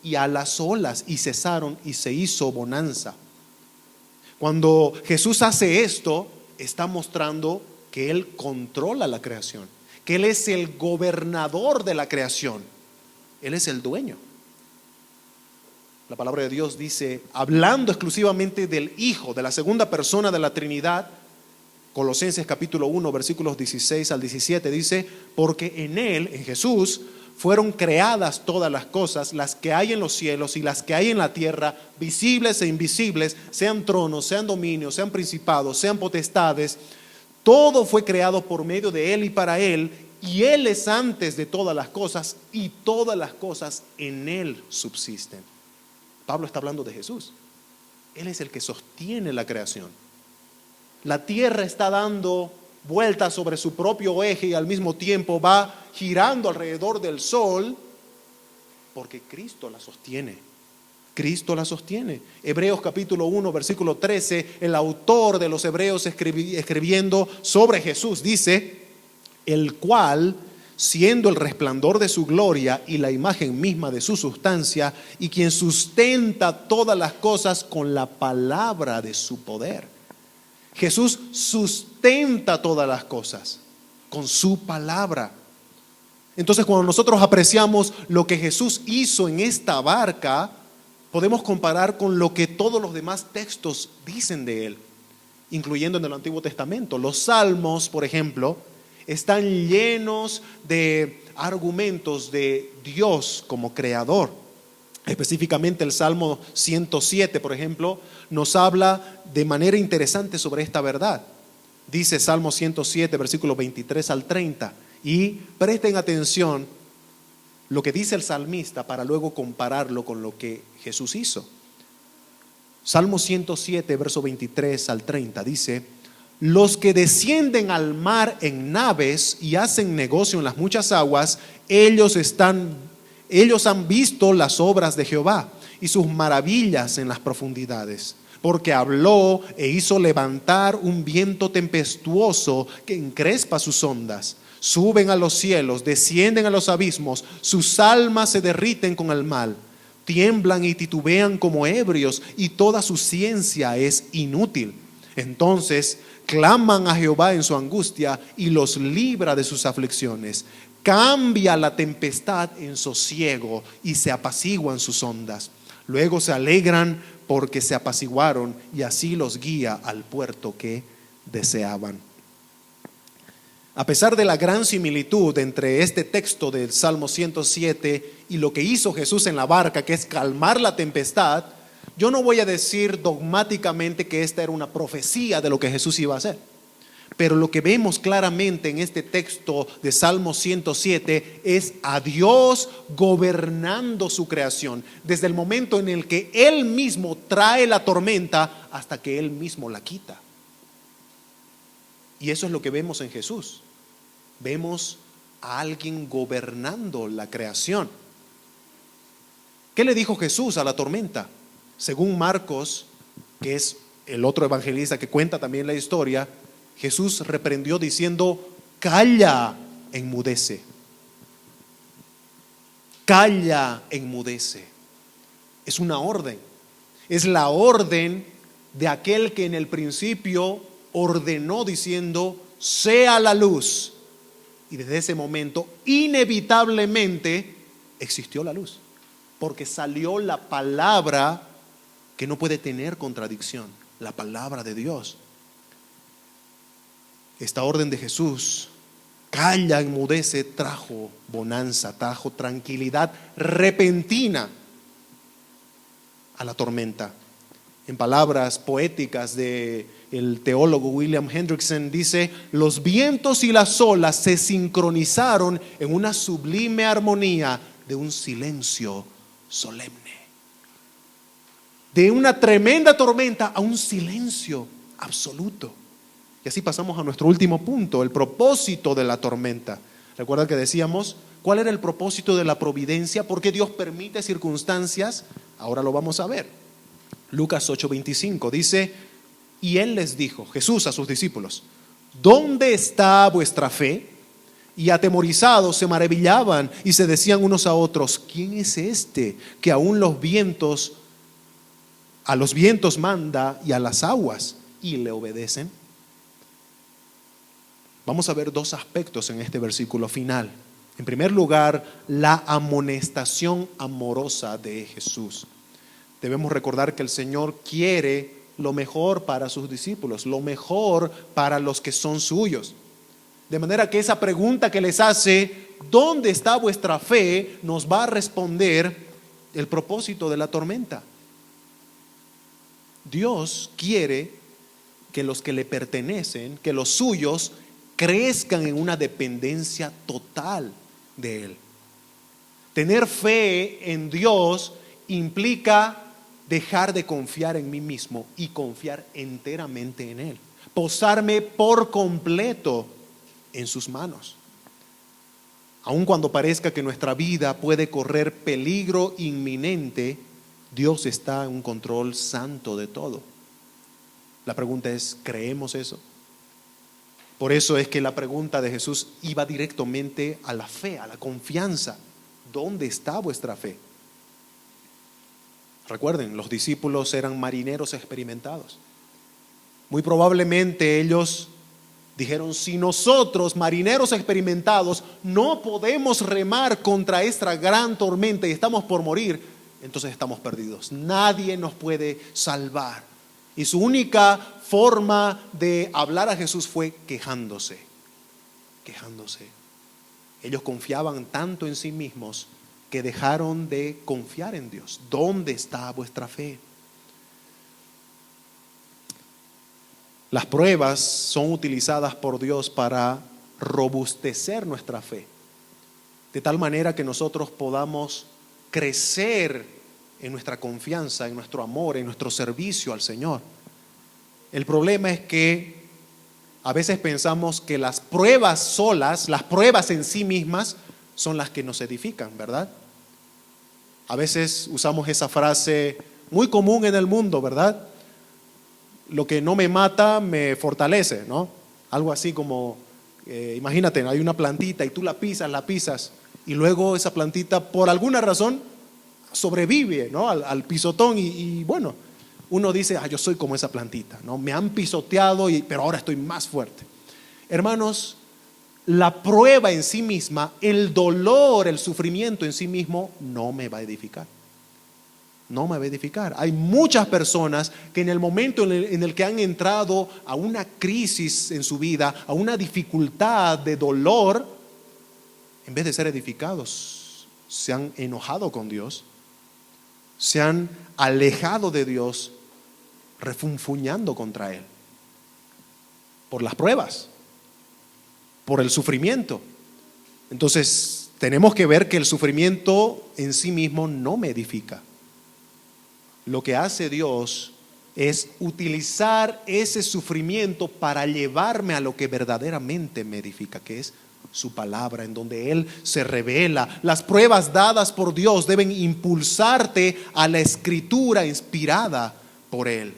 y a las olas, y cesaron, y se hizo bonanza. Cuando Jesús hace esto, está mostrando que Él controla la creación, que Él es el gobernador de la creación. Él es el dueño. La palabra de Dios dice, hablando exclusivamente del Hijo, de la segunda persona de la Trinidad, Colosenses capítulo 1, versículos 16 al 17, dice, porque en Él, en Jesús, fueron creadas todas las cosas, las que hay en los cielos y las que hay en la tierra, visibles e invisibles, sean tronos, sean dominios, sean principados, sean potestades. Todo fue creado por medio de Él y para Él, y Él es antes de todas las cosas, y todas las cosas en Él subsisten. Pablo está hablando de Jesús. Él es el que sostiene la creación. La tierra está dando vueltas sobre su propio eje y al mismo tiempo va girando alrededor del sol, porque Cristo la sostiene. Cristo la sostiene. Hebreos capítulo 1, versículo 13, el autor de los Hebreos escribiendo sobre Jesús dice, el cual, siendo el resplandor de su gloria y la imagen misma de su sustancia, y quien sustenta todas las cosas con la palabra de su poder. Jesús sustenta todas las cosas con su palabra. Entonces, cuando nosotros apreciamos lo que Jesús hizo en esta barca, podemos comparar con lo que todos los demás textos dicen de Él, incluyendo en el Antiguo Testamento. Los Salmos, por ejemplo, están llenos de argumentos de Dios como creador. Específicamente el Salmo 107, por ejemplo, nos habla de manera interesante sobre esta verdad. Dice Salmo 107, versículos 23 al 30. Y presten atención lo que dice el salmista para luego compararlo con lo que Jesús hizo. Salmo 107, verso 23 al 30 dice, los que descienden al mar en naves y hacen negocio en las muchas aguas, ellos han visto las obras de Jehová y sus maravillas en las profundidades, porque habló e hizo levantar un viento tempestuoso que encrespa sus ondas. Suben a los cielos, descienden a los abismos, sus almas se derriten con el mal, tiemblan y titubean como ebrios, y toda su ciencia es inútil. Entonces claman a Jehová en su angustia y los libra de sus aflicciones. Cambia la tempestad en sosiego y se apaciguan sus ondas. Luego se alegran porque se apaciguaron, y así los guía al puerto que deseaban. A pesar de la gran similitud entre este texto del Salmo 107 y lo que hizo Jesús en la barca, que es calmar la tempestad, yo no voy a decir dogmáticamente que esta era una profecía de lo que Jesús iba a hacer. Pero lo que vemos claramente en este texto de Salmo 107 es a Dios gobernando su creación, desde el momento en el que Él mismo trae la tormenta hasta que Él mismo la quita. Y eso es lo que vemos en Jesús. Vemos a alguien gobernando la creación. ¿Qué le dijo Jesús a la tormenta? Según Marcos, que es el otro evangelista que cuenta también la historia, Jesús reprendió diciendo, calla, enmudece. calla, enmudece. Es una orden. Es la orden de aquel que en el principio ordenó diciendo, sea la luz. Y desde ese momento, inevitablemente, existió la luz. Porque salió la palabra que no puede tener contradicción, la palabra de Dios. Esta orden de Jesús, calla, enmudece, trajo bonanza, trajo tranquilidad repentina a la tormenta. En palabras poéticas del teólogo William Hendrickson dice, los vientos y las olas se sincronizaron en una sublime armonía de un silencio solemne. De una tremenda tormenta a un silencio absoluto. Y así pasamos a nuestro último punto, el propósito de la tormenta. ¿Recuerdan que decíamos cuál era el propósito de la providencia? ¿Por qué Dios permite circunstancias? Ahora lo vamos a ver. Lucas 8:25 dice, y él les dijo, Jesús a sus discípulos, ¿dónde está vuestra fe? Y atemorizados se maravillaban y se decían unos a otros, ¿quién es este que aún a los vientos manda y a las aguas y le obedecen? Vamos a ver dos aspectos en este versículo final. En primer lugar, la amonestación amorosa de Jesús. Debemos recordar que el Señor quiere lo mejor para sus discípulos, lo mejor para los que son suyos. De manera que esa pregunta que les hace, ¿dónde está vuestra fe?, nos va a responder el propósito de la tormenta. Dios quiere que los que le pertenecen, que los suyos, crezcan en una dependencia total de Él. Tener fe en Dios implica dejar de confiar en mí mismo y confiar enteramente en Él. Posarme por completo en sus manos. Aun cuando parezca que nuestra vida puede correr peligro inminente, Dios está en un control santo de todo. La pregunta es, ¿creemos eso? Por eso es que la pregunta de Jesús iba directamente a la fe, a la confianza. ¿Dónde está vuestra fe? Recuerden, los discípulos eran marineros experimentados. Muy probablemente ellos dijeron, si nosotros, marineros experimentados, no podemos remar contra esta gran tormenta y estamos por morir, entonces estamos perdidos. Nadie nos puede salvar. Y su única forma de hablar a Jesús fue quejándose. Ellos confiaban tanto en sí mismos que dejaron de confiar en Dios. ¿Dónde está vuestra fe? Las pruebas son utilizadas por Dios para robustecer nuestra fe, de tal manera que nosotros podamos crecer en nuestra confianza, en nuestro amor, en nuestro servicio al Señor. El problema es que a veces pensamos que las pruebas solas, las pruebas en sí mismas, son las que nos edifican, ¿verdad? A veces usamos esa frase muy común en el mundo, ¿verdad? Lo que no me mata me fortalece, ¿no? Algo así como, imagínate, hay una plantita y tú la pisas y luego esa plantita por alguna razón sobrevive, ¿no? al pisotón y bueno, uno dice, yo soy como esa plantita, ¿no? Me han pisoteado, pero ahora estoy más fuerte. Hermanos, la prueba en sí misma, el dolor, el sufrimiento en sí mismo no me va a edificar. No me va a edificar. Hay muchas personas que en el momento en el que han entrado a una crisis en su vida, a una dificultad de dolor, en vez de ser edificados, se han enojado con Dios, se han alejado de Dios, refunfuñando contra Él. Por las pruebas, por el sufrimiento. Entonces, tenemos que ver que el sufrimiento en sí mismo no me edifica. Lo que hace Dios es utilizar ese sufrimiento para llevarme a lo que verdaderamente me edifica, que es su palabra, en donde Él se revela. Las pruebas dadas por Dios deben impulsarte a la escritura inspirada por Él.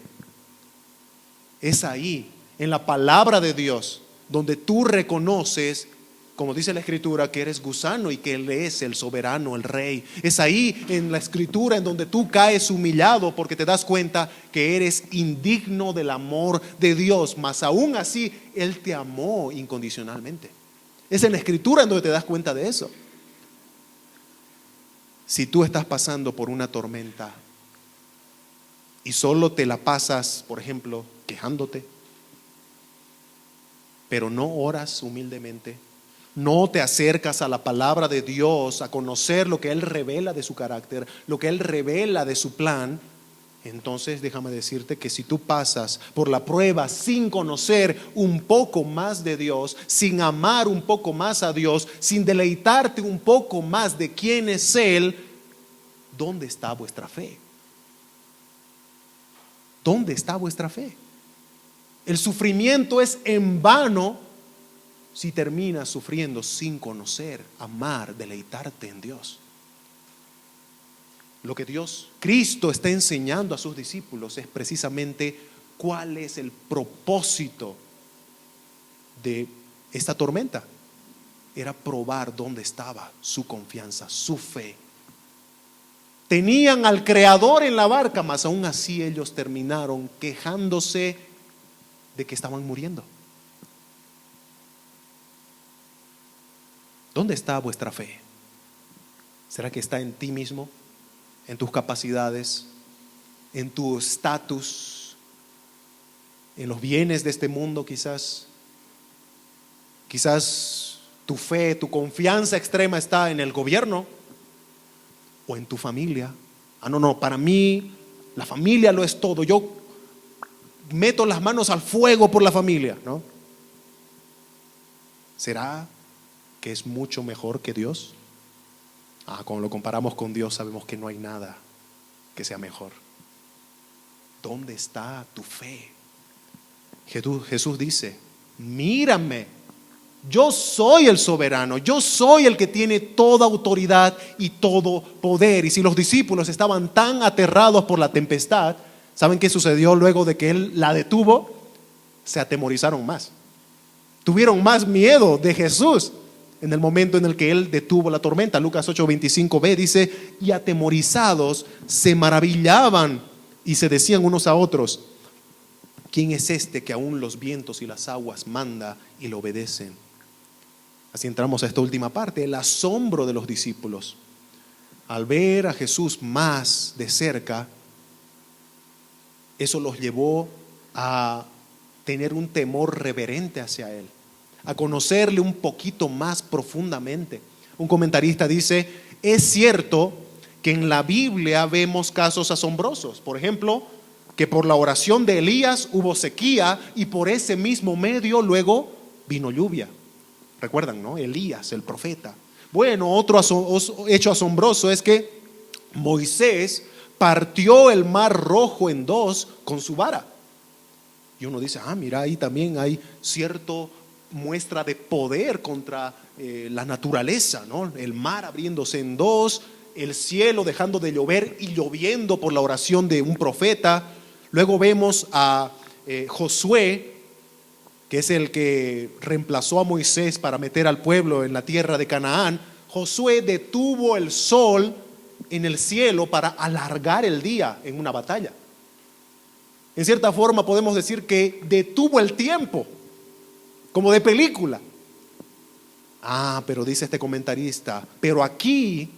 Es ahí, en la palabra de Dios, donde tú reconoces como dice la Escritura, que eres gusano y que Él es el soberano, el Rey. Es ahí en la Escritura en donde tú caes humillado porque te das cuenta que eres indigno del amor de Dios, mas aún así Él te amó incondicionalmente. Es en la Escritura en donde te das cuenta de eso. Si tú estás pasando por una tormenta y solo te la pasas, por ejemplo, quejándote, pero no oras humildemente, no te acercas a la palabra de Dios, a conocer lo que Él revela de su carácter, lo que Él revela de su plan, entonces déjame decirte que si tú pasas por la prueba sin conocer un poco más de Dios, sin amar un poco más a Dios, sin deleitarte un poco más de quién es Él, ¿dónde está vuestra fe? ¿Dónde está vuestra fe? El sufrimiento es en vano si terminas sufriendo sin conocer, amar, deleitarte en Dios. Lo que Cristo está enseñando a sus discípulos es precisamente cuál es el propósito de esta tormenta. Era probar dónde estaba su confianza, su fe. Tenían al Creador en la barca, mas aún así ellos terminaron quejándose de que estaban muriendo. ¿Dónde está vuestra fe? ¿Será que está en ti mismo? ¿En tus capacidades? ¿En tu estatus? ¿En los bienes de este mundo quizás? Quizás tu fe, tu confianza extrema está en el gobierno o en tu familia. No, para mí la familia lo es todo. Yo meto las manos al fuego por la familia, ¿no? ¿Será que es mucho mejor que Dios? Cuando lo comparamos con Dios sabemos que no hay nada que sea mejor. ¿Dónde está tu fe? Jesús dice: mírame, yo soy el soberano, yo soy el que tiene toda autoridad y todo poder. Y si los discípulos estaban tan aterrados por la tempestad, ¿saben qué sucedió luego de que Él la detuvo? Se atemorizaron más. Tuvieron más miedo de Jesús en el momento en el que Él detuvo la tormenta. Lucas 8:25b dice: y atemorizados se maravillaban y se decían unos a otros: ¿quién es este que aún los vientos y las aguas manda y le obedecen? Así entramos a esta última parte, el asombro de los discípulos al ver a Jesús más de cerca. Eso los llevó a tener un temor reverente hacia Él, a conocerle un poquito más profundamente. Un comentarista dice: es cierto que en la Biblia vemos casos asombrosos. Por ejemplo, que por la oración de Elías hubo sequía y por ese mismo medio luego vino lluvia. ¿Recuerdan, no? Elías, el profeta. Bueno, otro hecho asombroso es que Moisés partió el mar Rojo en dos con su vara. Y uno dice: mira, ahí también hay cierto muestra de poder contra la naturaleza, ¿no? El mar abriéndose en dos, el cielo dejando de llover y lloviendo por la oración de un profeta. Luego vemos a Josué, que es el que reemplazó a Moisés para meter al pueblo en la tierra de Canaán. Josué detuvo el sol en el cielo para alargar el día en una batalla. En cierta forma podemos decir que detuvo el tiempo, como de película. Pero dice este comentarista: pero aquí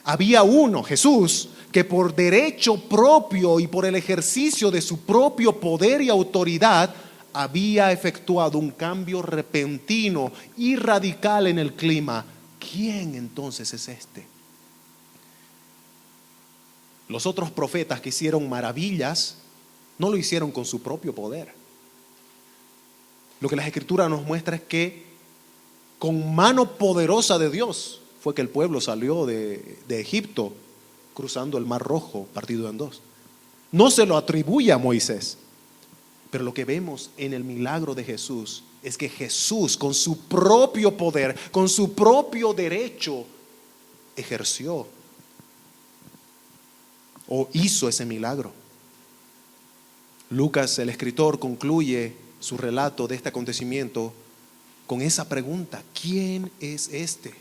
había uno, Jesús, que por derecho propio y por el ejercicio de su propio poder y autoridad había efectuado un cambio repentino y radical en el clima. ¿Quién entonces es este? Los otros profetas que hicieron maravillas no lo hicieron con su propio poder. Lo que la Escritura nos muestra es que con mano poderosa de Dios fue que el pueblo salió de Egipto, cruzando el mar Rojo partido en dos. No se lo atribuye a Moisés, pero lo que vemos en el milagro de Jesús es que Jesús, con su propio poder, con su propio derecho, ejerció o hizo ese milagro. Lucas, el escritor, concluye su relato de este acontecimiento con esa pregunta: ¿quién es este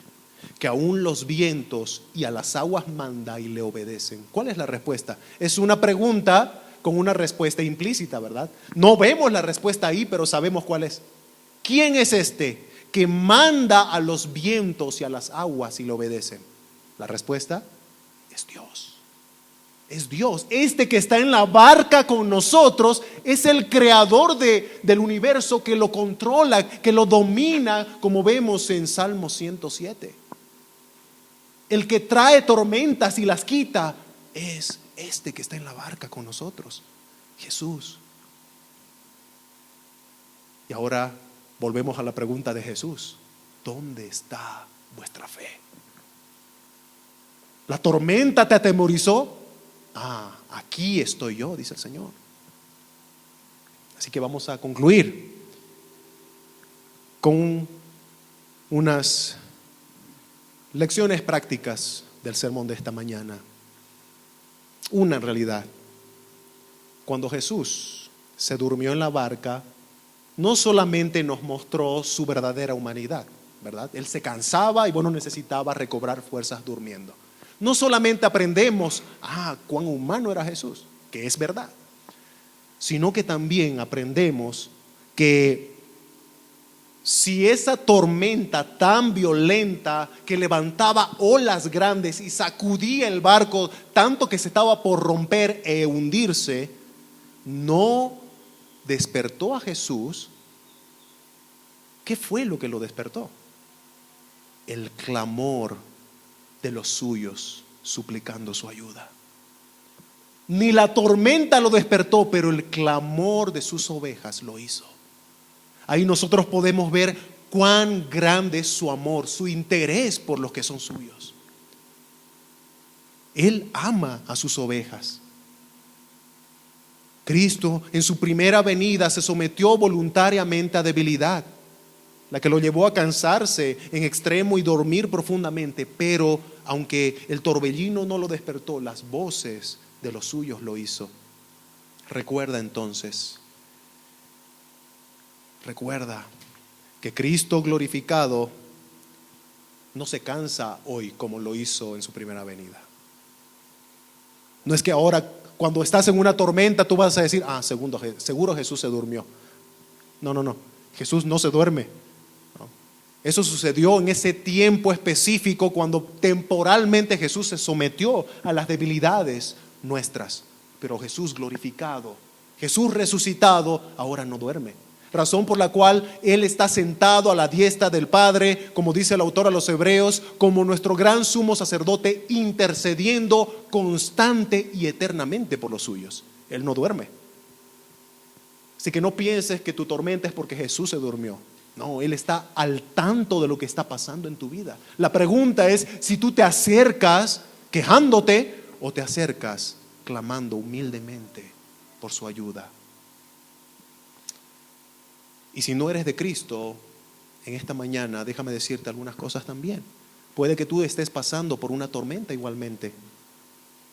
que aún los vientos y a las aguas manda y le obedecen? ¿Cuál es la respuesta? Es una pregunta con una respuesta implícita, ¿verdad? No vemos la respuesta ahí, pero sabemos cuál es. ¿Quién es este que manda a los vientos y a las aguas y le obedecen? La respuesta es Dios. Es Dios. Este que está en la barca con nosotros es el creador del universo, que lo controla, que lo domina, como vemos en Salmo 107. El que trae tormentas y las quita es este que está en la barca con nosotros, Jesús. Y ahora volvemos a la pregunta de Jesús: ¿dónde está vuestra fe? ¿La tormenta te atemorizó? Aquí estoy yo, dice el Señor. Así que vamos a concluir con unas lecciones prácticas del sermón de esta mañana. Una, en realidad, cuando Jesús se durmió en la barca, no solamente nos mostró su verdadera humanidad, ¿verdad? Él se cansaba y necesitaba recobrar fuerzas durmiendo. No solamente aprendemos cuán humano era Jesús, que es verdad, sino que también aprendemos que si esa tormenta tan violenta que levantaba olas grandes y sacudía el barco tanto que se estaba por romper e hundirse, no despertó a Jesús, ¿qué fue lo que lo despertó? El clamor de los suyos suplicando su ayuda. Ni la tormenta lo despertó, pero el clamor de sus ovejas lo hizo. Ahí nosotros podemos ver cuán grande es su amor, su interés por los que son suyos. Él ama a sus ovejas. Cristo en su primera venida se sometió voluntariamente a debilidad, la que lo llevó a cansarse en extremo y dormir profundamente. Pero aunque el torbellino no lo despertó, las voces de los suyos lo hizo. Recuerda que Cristo glorificado no se cansa hoy como lo hizo en su primera venida. No es que ahora, cuando estás en una tormenta, tú vas a decir: seguro Jesús se durmió. No, Jesús no se duerme. Eso sucedió en ese tiempo específico, cuando temporalmente Jesús se sometió a las debilidades nuestras. Pero Jesús glorificado, Jesús resucitado, ahora no duerme. Razón por la cual Él está sentado a la diestra del Padre, como dice el autor a los Hebreos, como nuestro gran sumo sacerdote, intercediendo constante y eternamente por los suyos. Él no duerme. Así que no pienses que tu tormenta es porque Jesús se durmió. No, Él está al tanto de lo que está pasando en tu vida. La pregunta es si tú te acercas quejándote o te acercas clamando humildemente por su ayuda. Y si no eres de Cristo, en esta mañana déjame decirte algunas cosas también. Puede que tú estés pasando por una tormenta igualmente.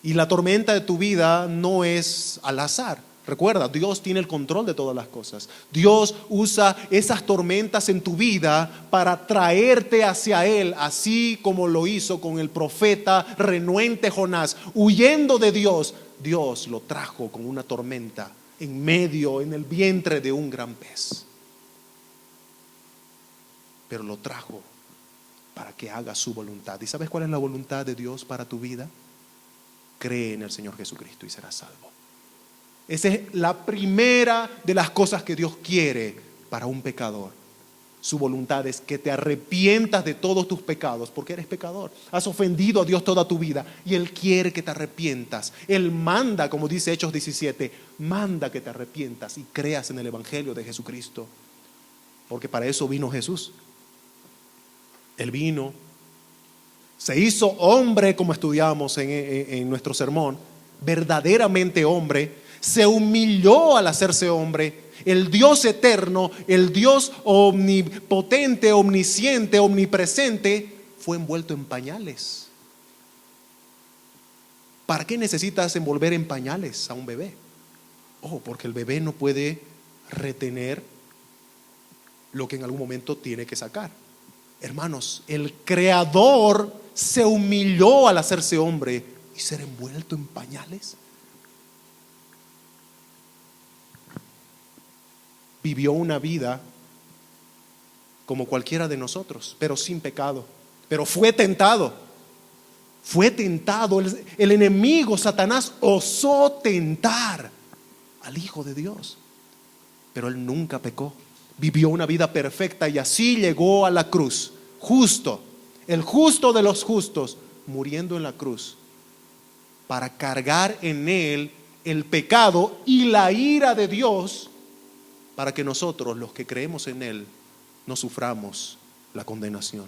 Y la tormenta de tu vida no es al azar. Recuerda, Dios tiene el control de todas las cosas. Dios usa esas tormentas en tu vida para traerte hacia Él, así como lo hizo con el profeta renuente Jonás. Huyendo de Dios, Dios lo trajo con una tormenta en el vientre de un gran pez. Pero lo trajo para que haga su voluntad. ¿Y sabes cuál es la voluntad de Dios para tu vida? Cree en el Señor Jesucristo y serás salvo. Esa es la primera de las cosas que Dios quiere para un pecador. Su voluntad es que te arrepientas de todos tus pecados, porque eres pecador. Has ofendido a Dios toda tu vida y Él quiere que te arrepientas. Él manda, como dice Hechos 17, manda que te arrepientas y creas en el Evangelio de Jesucristo. Porque para eso vino Jesús. Él vino, se hizo hombre, como estudiamos en nuestro sermón, verdaderamente hombre. Se humilló al hacerse hombre. El Dios eterno, el Dios omnipotente, omnisciente, omnipresente, fue envuelto en pañales. ¿Para qué necesitas envolver en pañales a un bebé? Porque el bebé no puede retener lo que en algún momento tiene que sacar. Hermanos, el Creador se humilló al hacerse hombre y ser envuelto en pañales. Vivió una vida como cualquiera de nosotros, pero sin pecado. Pero fue tentado. Fue tentado. El enemigo, Satanás, osó tentar al Hijo de Dios. Pero él nunca pecó. Vivió una vida perfecta y así llegó a la cruz. Justo, el justo de los justos, muriendo en la cruz para cargar en él el pecado y la ira de Dios, para que nosotros, los que creemos en él, no suframos la condenación.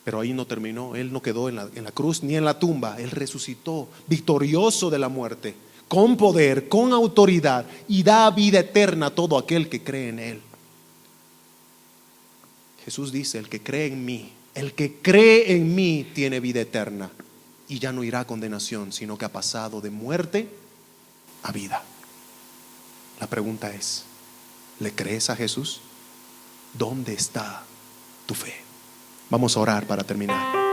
Pero ahí no terminó. Él no quedó en la cruz ni en la tumba. Él resucitó victorioso de la muerte, con poder, con autoridad, y da vida eterna a todo aquel que cree en él. Jesús dice: el que cree en mí tiene vida eterna y ya no irá a condenación, sino que ha pasado de muerte a vida. La pregunta es: ¿le crees a Jesús? ¿Dónde está tu fe? Vamos a orar para terminar.